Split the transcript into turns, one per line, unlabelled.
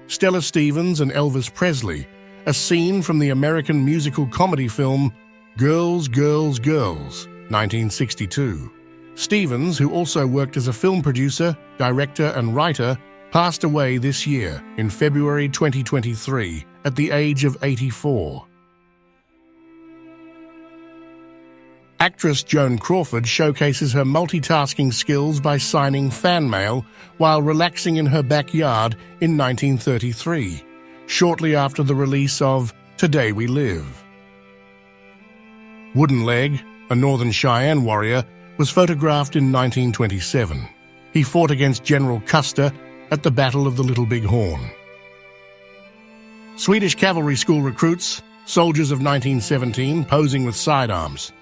Stella Stevens and Elvis Presley, a scene from the American musical comedy film Girls, Girls, Girls, 1962. Stevens, who also worked as a film producer, director and writer, passed away this year in February 2023 at the age of 84. Actress Joan Crawford showcases her multitasking skills by signing fan mail while relaxing in her backyard in 1933, shortly after the release of Today We Live. Wooden Leg, a Northern Cheyenne warrior, was photographed in 1927. He fought against General Custer at the Battle of the Little Big Horn. Swedish Cavalry School recruits, soldiers of 1917 posing with sidearms.